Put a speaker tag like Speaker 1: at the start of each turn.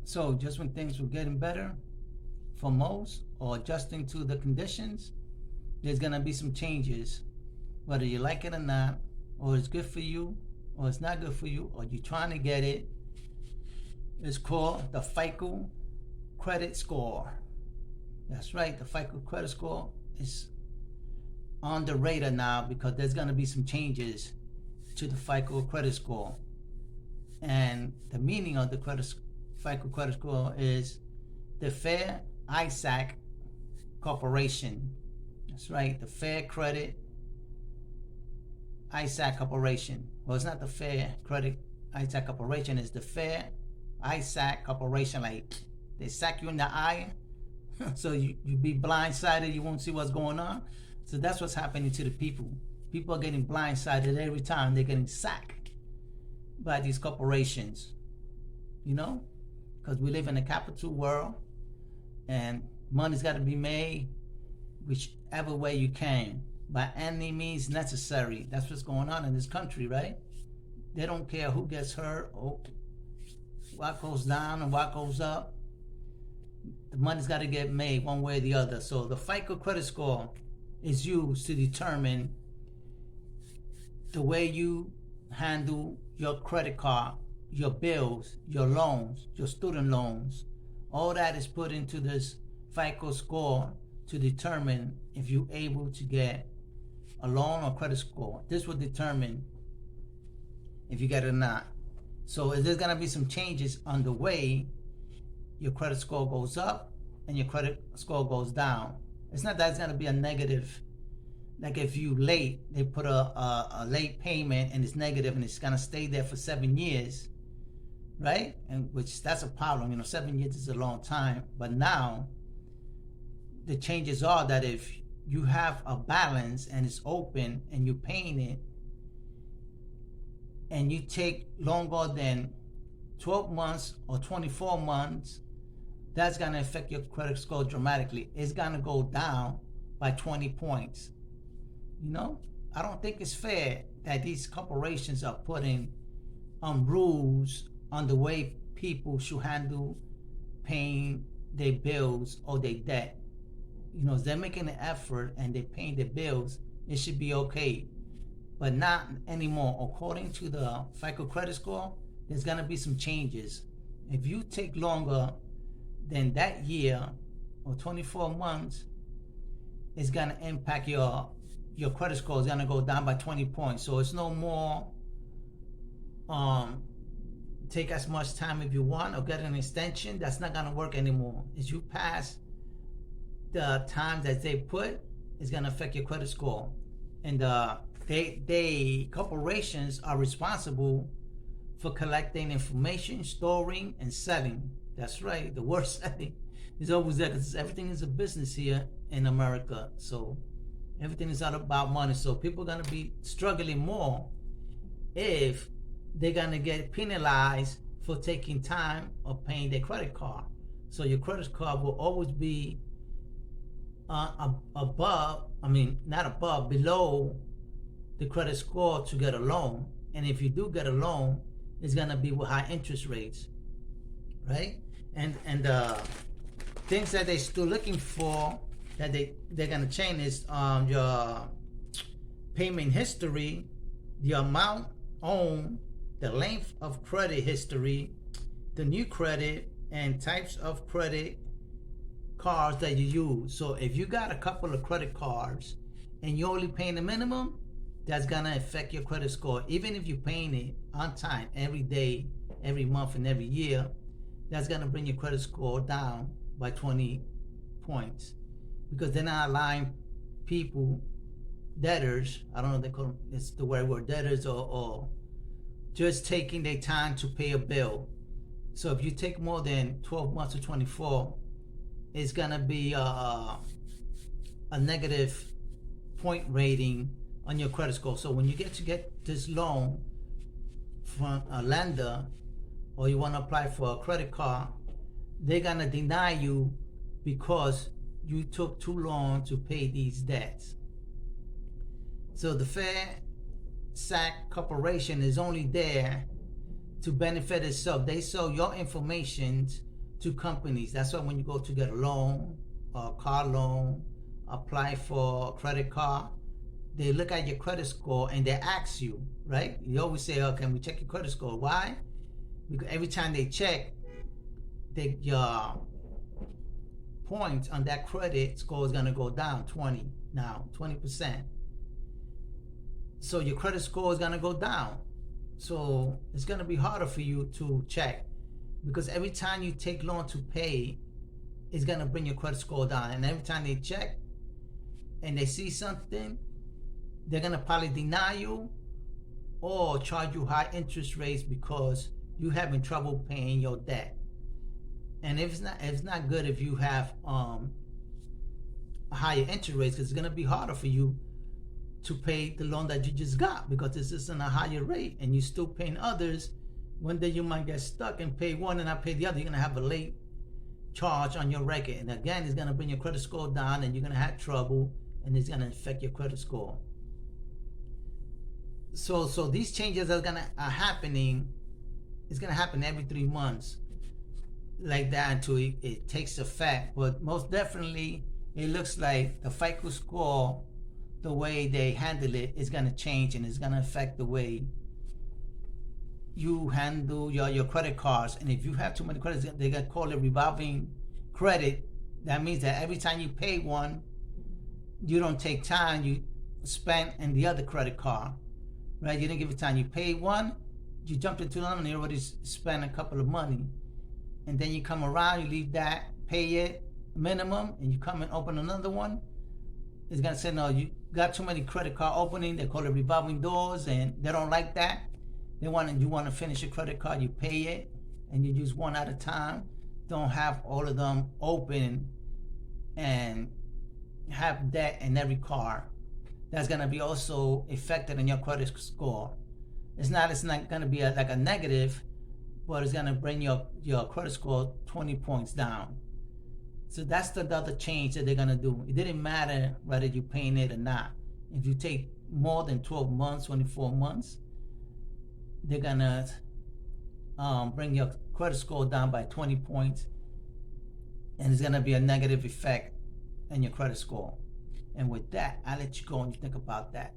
Speaker 1: So just when things were getting better for most or adjusting to the conditions, there's gonna be some changes, whether you like it or not, or it's good for you, or it's not good for you, or you're trying to get it. It's called the FICO credit score. That's right, the FICO credit score is on the radar now because there's gonna be some changes to the FICO credit score. And the meaning of the FICO credit score is the Fair Isaac Corporation. That's right, the Fair Credit Isaac Corporation. Well, it's not the Fair Credit Isaac Corporation, it's the Fair Isaac Corporation. Like they sack you in the eye so you be blindsided, you won't see what's going on. So that's what's happening to the people. People are getting blindsided every time they're getting sacked by these corporations, you know, because we live in a capital world and money's got to be made whichever way you can, by any means necessary. That's what's going on in this country, right? They don't care who gets hurt or what goes down and what goes up. The money's got to get made one way or the other. So the FICO credit score is used to determine the way you handle your credit card, your bills, your loans, your student loans. All that is put into this FICO score to determine if you're able to get a loan or credit score. This will determine if you get it or not. So there's gonna be some changes on the way your credit score goes up and your credit score goes down. It's not that it's gonna be a negative. Like if you late, they put a late payment and it's negative and it's gonna stay there for 7 years, right? And which that's a problem. You know, 7 years is a long time. But now the changes are that if you have a balance and it's open and you're paying it, and you take longer than 12 months or 24 months, that's gonna affect your credit score dramatically. It's gonna go down by 20 points. You know, I don't think it's fair that these corporations are putting rules on the way people should handle paying their bills or their debt. You know, if they're making an effort and they're paying their bills, it should be okay. But not anymore. According to the FICO credit score, there's gonna be some changes. If you take longer than that year or 24 months, it's gonna impact your credit score. Is gonna go down by 20 points. So it's no more take as much time if you want or get an extension. That's not gonna work anymore. As you pass the time that they put, it's gonna affect your credit score. And they corporations are responsible for collecting information, storing, and selling. That's right, the word selling is always there because everything is a business here in America. So everything is all about money. So people are gonna be struggling more if they're gonna get penalized for taking time of paying their credit card. So your credit card will always be above, not above, below the credit score to get a loan. And if you do get a loan, it's gonna be with high interest rates, right? And things that they're still looking for that they're gonna change is your payment history, the amount owed, the length of credit history, the new credit, and types of credit cards that you use. So if you got a couple of credit cards and you're only paying the minimum, that's gonna affect your credit score. Even if you're paying it on time every day, every month, and every year, that's gonna bring your credit score down by 20 points because they're not allowing people, debtors, I don't know if they call them, it's the right word, debtors, or just taking their time to pay a bill. So if you take more than 12 months or 24, it's gonna be a negative point rating on your credit score. So when you get this loan from a lender or you want to apply for a credit card, they're gonna deny you because you took too long to pay these debts. So the Fair SAC Corporation is only there to benefit itself. They sell your information to companies. That's why when you go to get a loan, a car loan, apply for a credit card, they look at your credit score and they ask you, right? You always say, oh, can we check your credit score? Why? Because every time they check, your points on that credit score is going to go down 20%. So your credit score is going to go down. So it's going to be harder for you to check, because every time you take loan to pay, it's going to bring your credit score down. And every time they check and they see something, they're going to probably deny you or charge you high interest rates because you're having trouble paying your debt. And if it's not good if you have higher interest rates, because it's going to be harder for you to pay the loan that you just got, because this isn't a higher rate and you're still paying others. One day you might get stuck and pay one and not pay the other. You're going to have a late charge on your record. And again, it's going to bring your credit score down and you're going to have trouble, and it's going to affect your credit score. So these changes are happening. It's going to happen every 3 months like that until it takes effect. But most definitely, it looks like the FICO score, the way they handle it, is going to change, and it's going to affect the way you handle your credit cards. And if you have too many credits, they're going to call it revolving credit. That means that every time you pay one, you don't take time, you spend in the other credit card, right? You didn't give it time. You pay one, you jumped into another one, you already spent a couple of money. And then you come around, you leave that, pay it minimum, and you come and open another one. It's going to say, no, you got too many credit card opening. They call it revolving doors, and they don't like that. You want to finish your credit card, you pay it, and you use one at a time. Don't have all of them open and have debt in every card. That's going to be also affected in your credit score. It's not going to be like a negative, but it's going to bring your credit score 20 points down. So that's the other change that they're going to do. It didn't matter whether you're paying it or not. If you take more than 12 months, 24 months, they're going to bring your credit score down by 20 points. And it's going to be a negative effect in your credit score. And with that, I'll let you go and think about that.